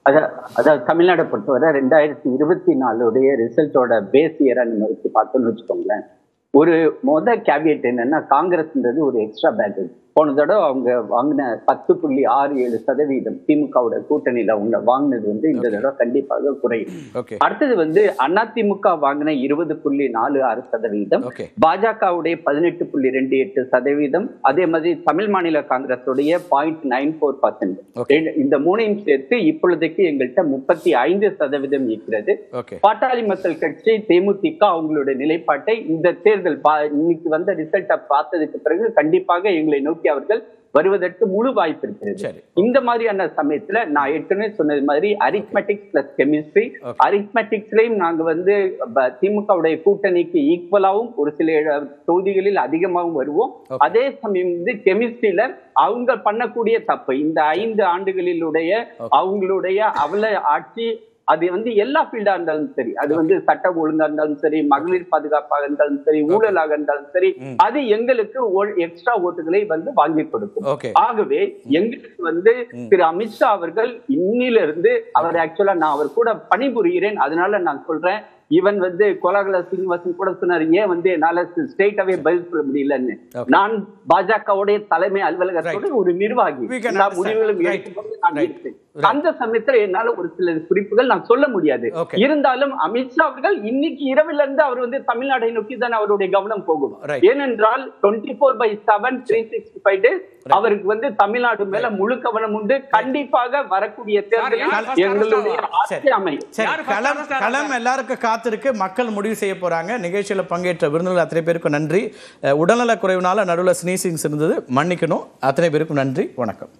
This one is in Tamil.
அதாவது தமிழ்நாடை பொறுத்தவரை 2024 ரிசல்ட்டோட பேஸ் இயரா நம்ம வச்சு பார்த்தோம்னு வச்சுக்கோங்களேன். ஒரு கேவியட் என்னன்னா, காங்கிரஸ்ன்றது ஒரு எக்ஸ்ட்ரா பேக்கேஜ். போன தடவை அவங்க வாங்கின 10.67% திமுகவோட கூட்டணியில அவங்க வாங்கினது இந்த தடவை கண்டிப்பாக குறையும். அடுத்தது அதிமுக வாங்கின 20.46%, பாஜகவுடைய 18.28%, அதே மாதிரி தமிழ் மாநில காங்கிரஸுடைய 0.94%. இந்த மூணையும் சேர்த்து இப்பொழுதைக்கு எங்கள்கிட்ட 35% இருக்கிறது. பாட்டாளி மக்கள் கட்சி தேமுதிக அவங்களுடைய நிலைப்பாட்டை இந்த தேர்தல் இன்னைக்கு வந்த ரிசல்ட்டை பார்த்ததுக்கு பிறகு கண்டிப்பாக எங்களை நோக்கி அவர்கள் வருவதற்கு முழு வாய்ப்பு இருக்கிறது. இந்த மாதிரியான சமயத்துல நான் ஏற்கனவே சொன்னது மாதிரி அரித்மெட்டிக்ஸ் பிளஸ் கெமிஸ்ட்ரி, அரித்மெட்டிக்ஸ்லயும் நாங்க திமுகவுடைய கூட்டணிக்கு ஈக்குவலாவும் ஒரு சில தொகுதிகளில் அதிகமாகவும் வருவோம். அதே சமயம் கெமிஸ்ட்ரியில அவங்க பண்ணக்கூடிய தப்பு, இந்த 5 ஆண்டுகளிலுடைய அவங்களுடைய அவல ஆட்சி, அது எல்லா ஃபீல்டா இருந்தாலும் சரி, அது சட்ட ஒழுங்கா இருந்தாலும் சரி, மகளிர் பாதுகாப்பாக இருந்தாலும் சரி, ஊழலாக இருந்தாலும் சரி, அது எங்களுக்கு எக்ஸ்ட்ரா ஓட்டுகளை வாங்கி கொடுக்கும். ஆகவே எங்களுக்கு திரு அமித்ஷா அவர்கள் இன்னிலிருந்து அவர் ஆக்சுவலா நான் அவர் கூட பணிபுரிகிறேன், அதனால நான் சொல்றேன், இவன் கோலாகல சீனிவாசன் கூட சொன்னார், ஏன் என்னால ஸ்ட்ரெயிட்டாவே பதில் சொல்ல முடியலன்னு. நான் பாஜகவுடைய தலைமை அலுவலகத்தோட ஒரு நிர்வாகி, முடிவுகளும் நான் இருக்கேன். அந்த சமயத்துல என்னால ஒரு சில குறிப்புகள் நான் சொல்ல முடியாது. இருந்தாலும் அமித்ஷா அவர்கள் இன்னைக்கு இரவில இருந்து அவர் தமிழ்நாட்டை நோக்கி தான் அவருடைய கவனம் போகும். ஏனென்றால் 24/7 365 days அவருக்கு தமிழ்நாடு மேல முழு கவனம் உண்டு. கண்டிப்பாக வரக்கூடிய தேர்தலில் எங்களுடைய ஆட்சி அமையும். களம் எல்லாருக்கும் காத்திருக்கு, மக்கள் முடிவு செய்ய போறாங்க. நிகழ்ச்சியில பங்கேற்ற விருந்தினர்கள் அத்தனை பேருக்கும் நன்றி. உடல்நல குறைவுனால நடுவில் ஸ்னீசிங்ஸ் இருந்தது, மன்னிக்கணும். அத்தனை பேருக்கும் நன்றி, வணக்கம்.